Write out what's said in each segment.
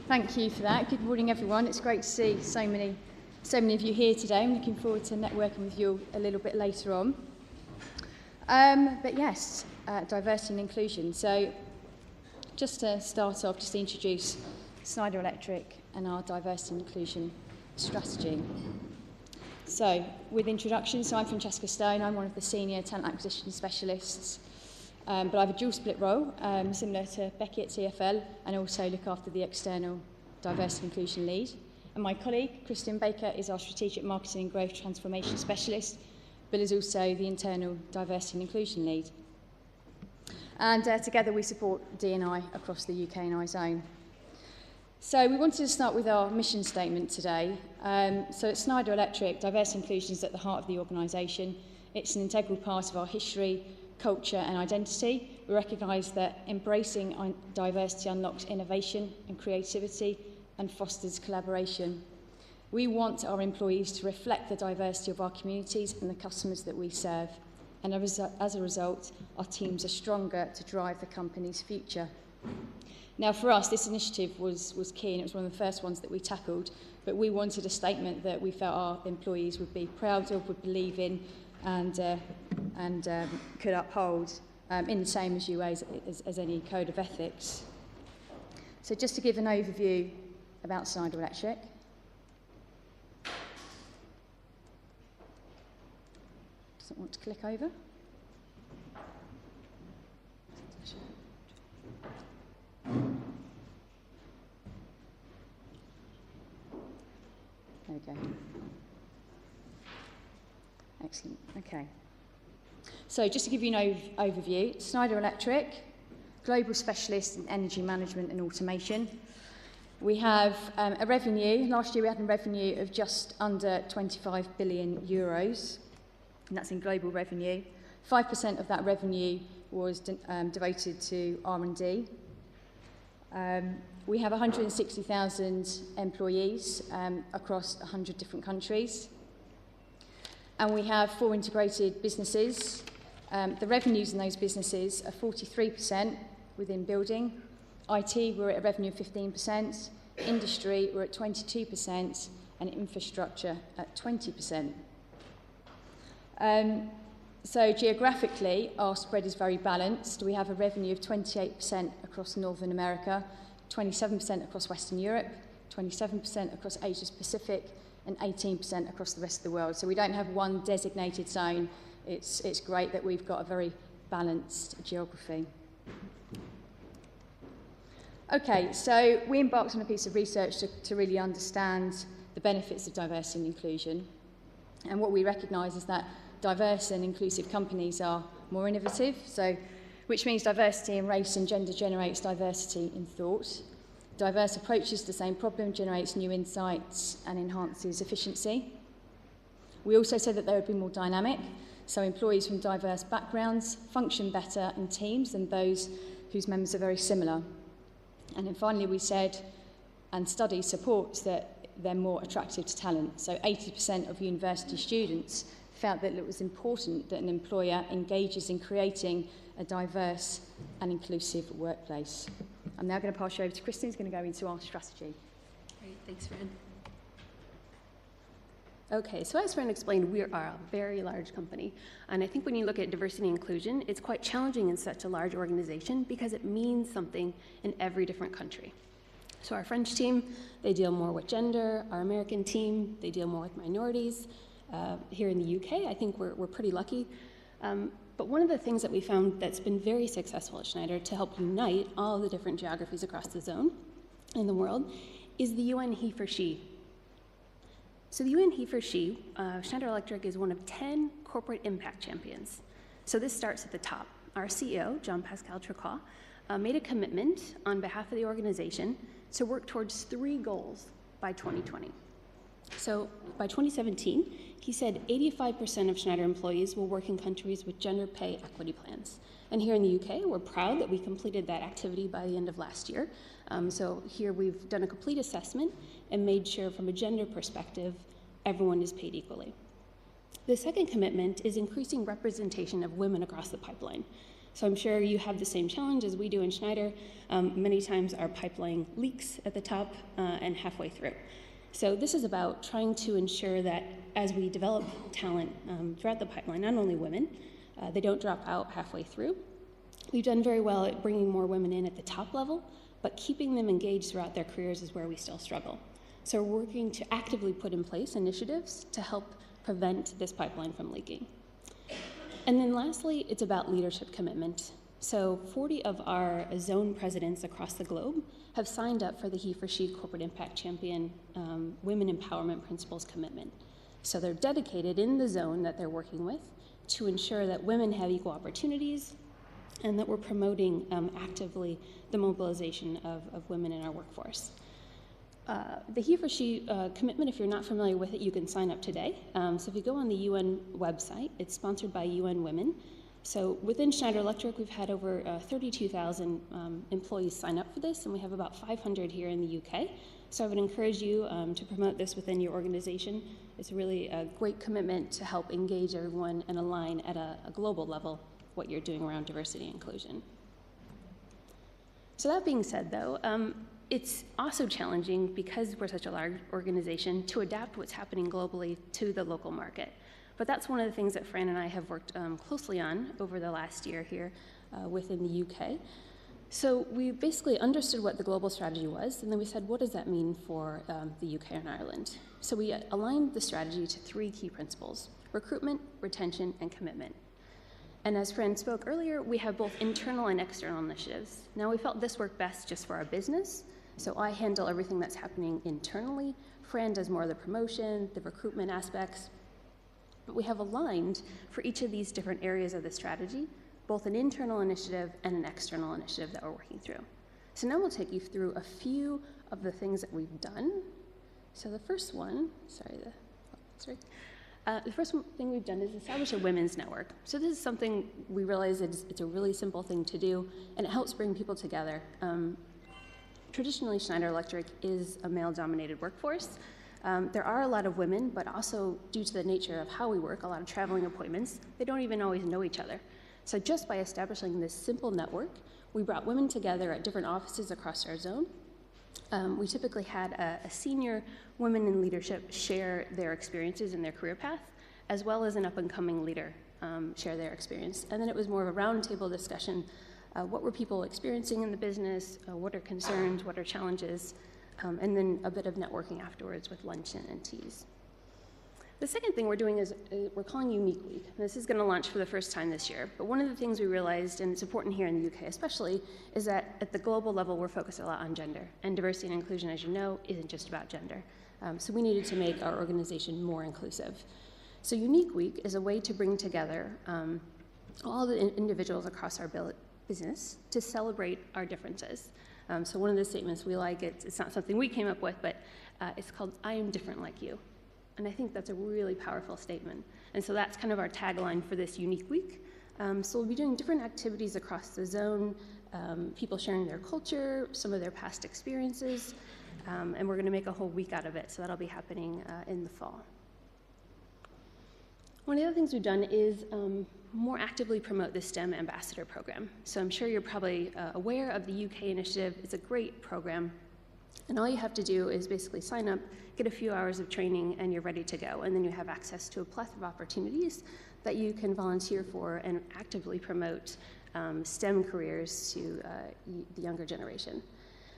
Thank you for that. Good morning, everyone. It's great to see so many of you here today. I'm looking forward to networking with you a little bit later on. But yes, diversity and inclusion. So just to start off, just to introduce Schneider Electric and our diversity and inclusion strategy. So with introductions, so I'm Francesca Stone. I'm one of the senior talent acquisition specialists. But I have a dual split role, similar to Becky at TfL, and also look after the external diversity and inclusion lead. And my colleague, Kristin Baker, is our strategic marketing and growth transformation specialist, but is also the internal diversity and inclusion lead. And together we support D&I across the UK and I zone. So we wanted to start with our mission statement today. So at Schneider Electric, diversity and inclusion is at the heart of the organisation. It's an integral part of our history, culture and identity. We recognise that embracing diversity unlocks innovation and creativity and fosters collaboration. We want our employees to reflect the diversity of our communities and the customers that we serve. And as a result, our teams are stronger to drive the company's future. Now, for us, this initiative was key, and it was one of the first ones that we tackled, but we wanted a statement that we felt our employees would be proud of, would believe in, and could uphold in the same as any code of ethics. So just to give an overview about Schneider Electric. Doesn't want to click over. There we go. Excellent. Okay. So just to give you an overview, Schneider Electric, global specialist in energy management and automation. We have a revenue, last year we had a revenue of just under 25 billion euros, and that's in global revenue. 5% of that revenue was devoted to R&D. We have 160,000 employees across 100 different countries. And we have 4 integrated businesses. The revenues in those businesses are 43% within building. IT, we're at a revenue of 15%. Industry, we're at 22%. And infrastructure at 20%. So geographically, our spread is very balanced. We have a revenue of 28% across Northern America, 27% across Western Europe, 27% across Asia Pacific, and 18% across the rest of the world. So we don't have one designated zone. It's great that we've got a very balanced geography. Okay, so we embarked on a piece of research to really understand the benefits of diversity and inclusion. And what we recognise is that diverse and inclusive companies are more innovative, which means diversity in race and gender generates diversity in thought. Diverse approaches to the same problem generates new insights and enhances efficiency. We also said that they would be more dynamic, so employees from diverse backgrounds function better in teams than those whose members are very similar. And then finally we said, and study supports that they're more attractive to talent. So 80% of university students felt that it was important that an employer engages in creating a diverse and inclusive workplace. I'm now going to pass you over to Kristin, who's going to go into our strategy. Great, thanks, Fran. Okay, so as Fran explained, we are a very large company. And I think when you look at diversity and inclusion, it's quite challenging in such a large organization because it means something in every different country. So our French team, they deal more with gender. Our American team, they deal more with minorities. Here in the UK, I think we're pretty lucky. But one of the things that we found that's been very successful at Schneider to help unite all of the different geographies across the zone in the world is the UN He for She. So the UN He for She, Schneider Electric is one of 10 corporate impact champions. So this starts at the top. Our CEO, Jean-Pascal Tricotte, made a commitment on behalf of the organization to work towards 3 goals by 2020. So by 2017, he said 85% of Schneider employees will work in countries with gender pay equity plans. And here in the UK, we're proud that we completed that activity by the end of last year. So here we've done a complete assessment and made sure from a gender perspective, everyone is paid equally. The second commitment is increasing representation of women across the pipeline. So I'm sure you have the same challenge as we do in Schneider. Many times our pipeline leaks at the top and halfway through. So this is about trying to ensure that as we develop talent throughout the pipeline, not only women, they don't drop out halfway through. We've done very well at bringing more women in at the top level, but keeping them engaged throughout their careers is where we still struggle. So we're working to actively put in place initiatives to help prevent this pipeline from leaking. And then lastly, it's about leadership commitment. So 40 of our zone presidents across the globe have signed up for the He for She Corporate Impact Champion Women Empowerment Principles commitment. So they're dedicated in the zone that they're working with to ensure that women have equal opportunities and that we're promoting actively the mobilization of women in our workforce. The He for She commitment, if you're not familiar with it, you can sign up today. So if you go on the UN website, it's sponsored by UN Women. So within Schneider Electric, we've had over 32,000 employees sign up for this, and we have about 500 here in the UK. So I would encourage you to promote this within your organization. It's really a great commitment to help engage everyone and align at a global level what you're doing around diversity and inclusion. So that being said, though, it's also challenging, because we're such a large organization, to adapt what's happening globally to the local market. But that's one of the things that Fran and I have worked closely on over the last year here within the UK. So we basically understood what the global strategy was, and then we said, what does that mean for the UK and Ireland? So we aligned the strategy to 3 key principles: recruitment, retention, and commitment. And as Fran spoke earlier, we have both internal and external initiatives. Now, we felt this worked best just for our business, so I handle everything that's happening internally. Fran does more of the promotion, the recruitment aspects. But we have aligned for each of these different areas of the strategy, both an internal initiative and an external initiative that we're working through. So now we'll take you through a few of the things that we've done. So the first one, the first thing we've done is establish a women's network. So this is something we realize it's a really simple thing to do, and it helps bring people together. Traditionally, Schneider Electric is a male-dominated workforce. There are a lot of women, but also due to the nature of how we work, a lot of traveling appointments, they don't even always know each other. So just by establishing this simple network, we brought women together at different offices across our zone. We typically had a senior woman in leadership share their experiences in their career path, as well as an up-and-coming leader share their experience. And then it was more of a roundtable discussion. What were people experiencing in the business? What are concerns? What are challenges? And then a bit of networking afterwards with lunch and teas. The second thing we're doing is we're calling Unique Week. And this is going to launch for the first time this year. But one of the things we realized, and it's important here in the UK especially, is that at the global level we're focused a lot on gender. And diversity and inclusion, as you know, isn't just about gender. So we needed to make our organization more inclusive. So Unique Week is a way to bring together all the individuals across our business to celebrate our differences. So one of the statements we like, it's not something we came up with, but it's called, "I am different like you." And I think that's a really powerful statement. And so that's kind of our tagline for this Unique Week. So we'll be doing different activities across the zone, people sharing their culture, some of their past experiences, and we're going to make a whole week out of it. So that'll be happening in the fall. One of the other things we've done is more actively promote the STEM Ambassador Program. So I'm sure you're probably aware of the UK initiative. It's a great program. And all you have to do is basically sign up, get a few hours of training, and you're ready to go. And then you have access to a plethora of opportunities that you can volunteer for and actively promote STEM careers to the younger generation.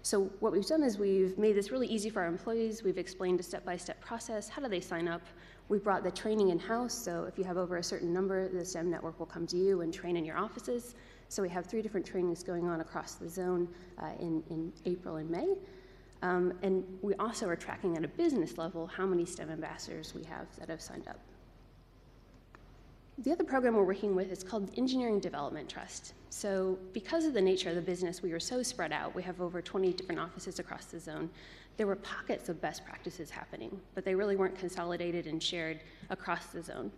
So what we've done is we've made this really easy for our employees. We've explained a step-by-step process. How do they sign up? We brought the training in-house, so if you have over a certain number, the STEM network will come to you and train in your offices. So we have 3 different trainings going on across the zone in April and May. And we also are tracking at a business level how many STEM ambassadors we have that have signed up. The other program we're working with is called Engineering Development Trust. So because of the nature of the business, we were so spread out. We have over 20 different offices across the zone. There were pockets of best practices happening, but they really weren't consolidated and shared across the zone.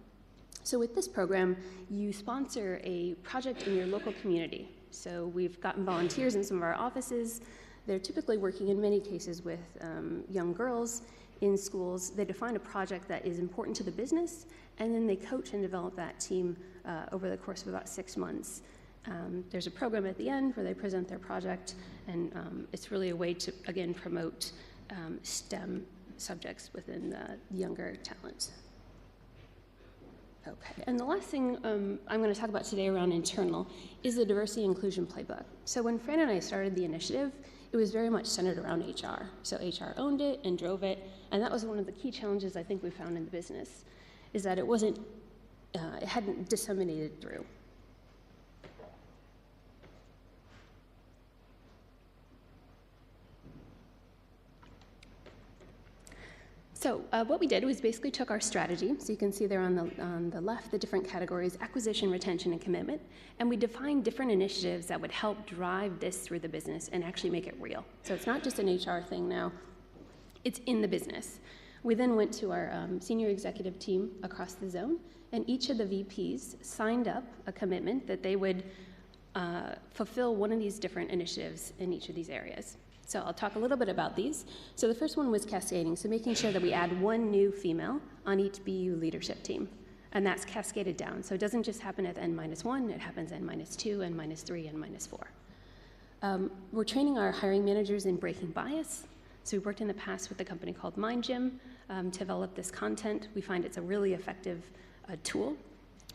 So with this program, you sponsor a project in your local community. So we've gotten volunteers in some of our offices. They're typically working in many cases with young girls in schools. They define a project that is important to the business, and then they coach and develop that team over the course of about 6 months. There's a program at the end where they present their project, and it's really a way to, again, promote STEM subjects within the younger talent. Okay, and the last thing I'm going to talk about today around internal is the diversity and inclusion playbook. So when Fran and I started the initiative, it was very much centered around HR. So HR owned it and drove it, and that was one of the key challenges I think we found in the business, is that it hadn't disseminated through. So what we did was basically took our strategy, so you can see there on the left the different categories: acquisition, retention, and commitment, and we defined different initiatives that would help drive this through the business and actually make it real. So it's not just an HR thing now, it's in the business. We then went to our senior executive team across the zone, and each of the VPs signed up a commitment that they would fulfill one of these different initiatives in each of these areas. So I'll talk a little bit about these. So the first one was cascading, so making sure that we add one new female on each BU leadership team, and that's cascaded down. So it doesn't just happen at N-1, it happens N-2, N-3, and N-4. We're training our hiring managers in breaking bias. So we worked in the past with a company called Mind Gym to develop this content. We find it's a really effective tool.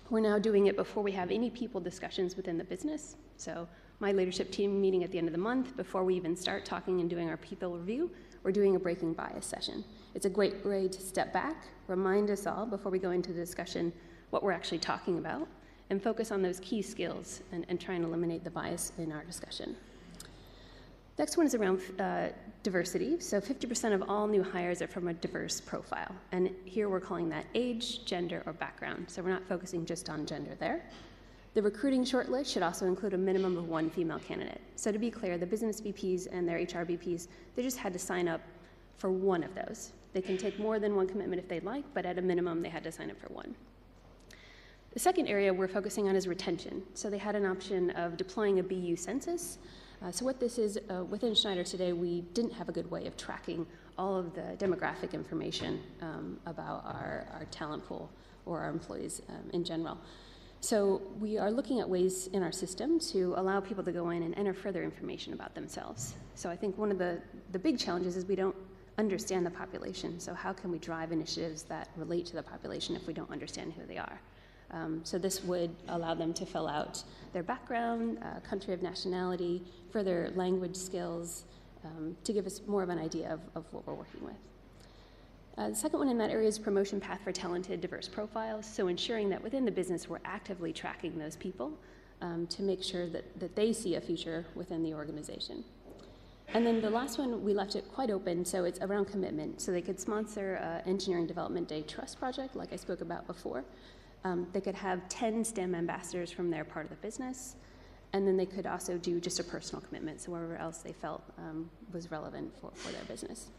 We're now doing it before we have any people discussions within the business. So my leadership team meeting at the end of the month, before we even start talking and doing our people review, we're doing a breaking bias session. It's a great way to step back, remind us all before we go into the discussion what we're actually talking about, and focus on those key skills and try and eliminate the bias in our discussion. Next one is around diversity. So 50% of all new hires are from a diverse profile. And here we're calling that age, gender, or background. So we're not focusing just on gender there. The recruiting shortlist should also include a minimum of one female candidate. So to be clear, the business VPs and their HR VPs, they just had to sign up for one of those. They can take more than one commitment if they'd like, but at a minimum, they had to sign up for one. The second area we're focusing on is retention. So they had an option of deploying a BU census. So what this is, within Schneider today, we didn't have a good way of tracking all of the demographic information about our talent pool or our employees in general. So we are looking at ways in our system to allow people to go in and enter further information about themselves. So I think one of the big challenges is we don't understand the population. So how can we drive initiatives that relate to the population if we don't understand who they are? So this would allow them to fill out their background, country of nationality, further language skills, to give us more of an idea of what we're working with. The second one in that area is promotion path for talented, diverse profiles. So ensuring that within the business, we're actively tracking those people to make sure that they see a future within the organization. And then the last one, we left it quite open, so it's around commitment. So they could sponsor Engineering Development Day Trust project, like I spoke about before. They could have 10 STEM ambassadors from their part of the business, and then they could also do just a personal commitment, so wherever else they felt was relevant for their business.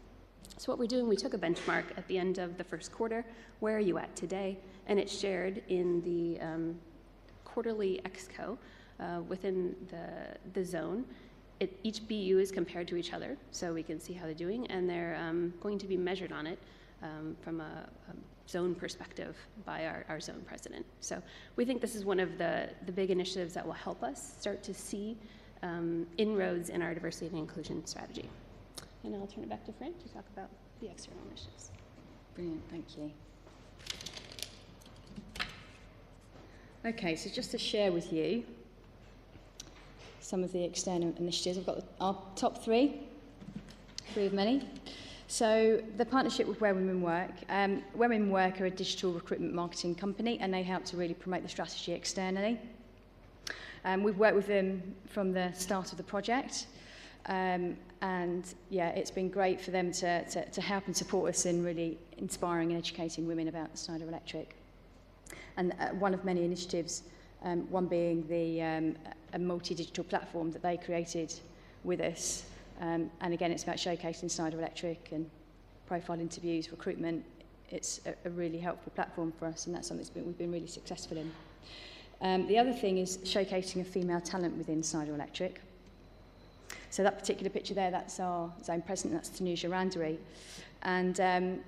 So what we're doing, we took a benchmark at the end of the first quarter. Where are you at today? And it's shared in the quarterly exco within the zone. Each BU is compared to each other, so we can see how they're doing, and they're going to be measured on it from a zone perspective by our zone president. So we think this is one of the big initiatives that will help us start to see inroads in our diversity and inclusion strategy. And I'll turn it back to Fran to talk about the external initiatives. Brilliant, thank you. Okay, so just to share with you some of the external initiatives. I've got our top three of many. So the partnership with Where Women Work. Where Women Work are a digital recruitment marketing company, and they help to really promote the strategy externally. We've worked with them from the start of the project. And yeah, it's been great for them to help and support us in really inspiring and educating women about Schneider Electric. And one of many initiatives, one being a multi-digital platform that they created with us. And again, it's about showcasing Schneider Electric and profile interviews, recruitment. It's a really helpful platform for us, and that's something we've been really successful in. The other thing is showcasing a female talent within Schneider Electric. So that particular picture there, that's our zone president, that's Tanuja Randari. And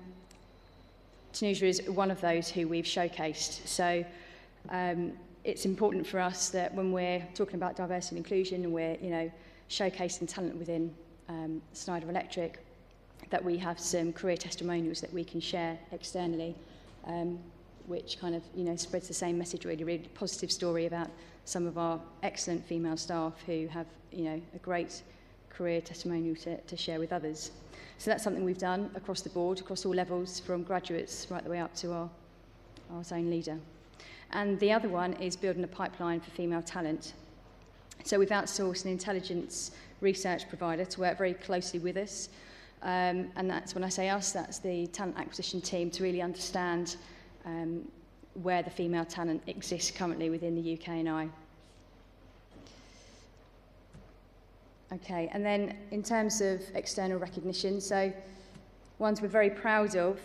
Tanuja is one of those who we've showcased. So it's important for us that when we're talking about diversity and inclusion and we're, showcasing talent within Schneider Electric, that we have some career testimonials that we can share externally, which kind of, spreads the same message, really positive story about some of our excellent female staff who have, a great career testimonial to share with others. So that's something we've done across the board, across all levels, from graduates right the way up to our zone leader. And the other one is building a pipeline for female talent. So we've outsourced an intelligence research provider to work very closely with us. And that's, when I say us, that's the talent acquisition team, to really understand where the female talent exists currently within the UK and I. Okay, and then in terms of external recognition, so ones we're very proud of,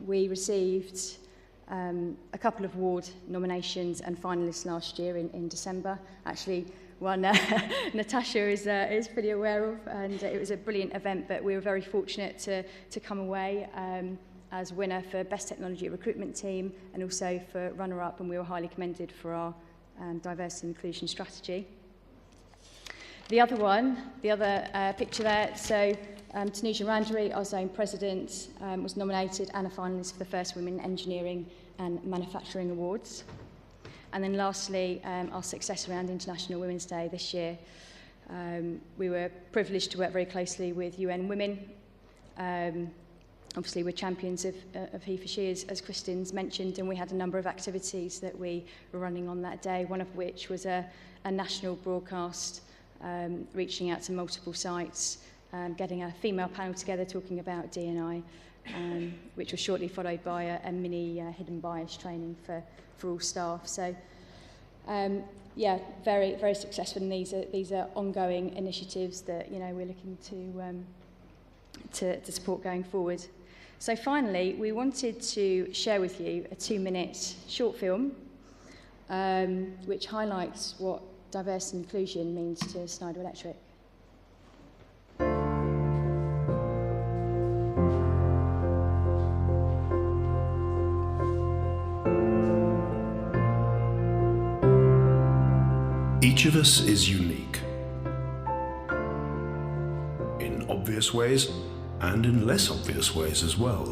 we received a couple of award nominations and finalists last year in December. Actually, one Natasha is pretty aware of, and it was a brilliant event, but we were very fortunate to come away as winner for Best Technology Recruitment Team, and also for runner-up, and we were highly commended for our diversity and inclusion strategy. The other picture there, so Tanuja Randari, our zone president, was nominated and a finalist for the first Women in Engineering and Manufacturing Awards. And then lastly, our success around International Women's Day this year. We were privileged to work very closely with UN Women. Obviously, we're champions of he for she, as Kristin's mentioned, and we had a number of activities that we were running on that day, one of which was a national broadcast reaching out to multiple sites, getting a female panel together talking about D&I, which was shortly followed by a mini hidden bias training for all staff. So, yeah, very, very successful, and these are ongoing initiatives that we're looking to support going forward. So finally, we wanted to share with you a 2-minute short film which highlights what diversity and inclusion means to Schneider Electric. Each of us is unique, in obvious ways and in less obvious ways as well.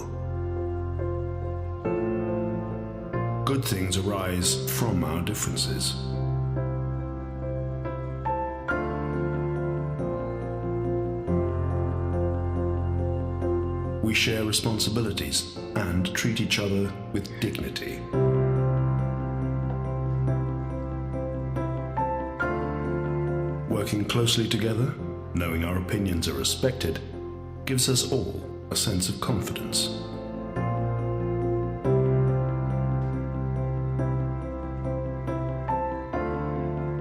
Good things arise from our differences. We share responsibilities and treat each other with dignity. Working closely together, knowing our opinions are respected, gives us all a sense of confidence.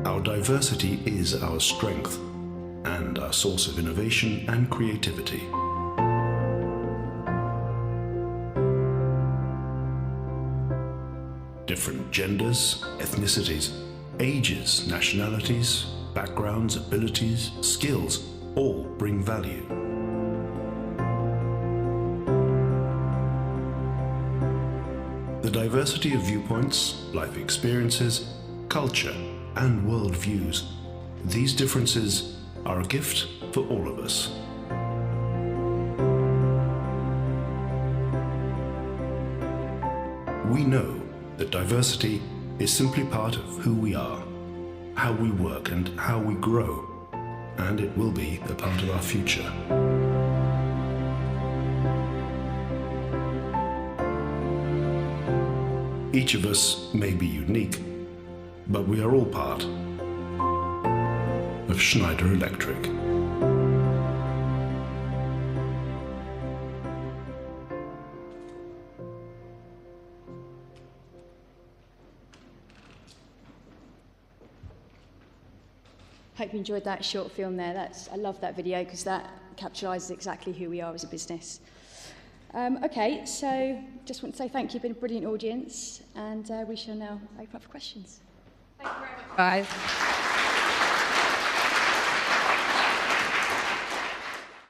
Our diversity is our strength and our source of innovation and creativity. Different genders, ethnicities, ages, nationalities, backgrounds, abilities, skills, all bring value. The diversity of viewpoints, life experiences, culture, and worldviews, these differences are a gift for all of us. We know that diversity is simply part of who we are, how we work and how we grow, and it will be a part of our future. Each of us may be unique, but we are all part of Schneider Electric. Hope you enjoyed that short film there. I love that video because that capitalises exactly who we are as a business. Okay, so just want to say thank you. You've been a brilliant audience, and we shall now open up for questions. Thank you very much, guys.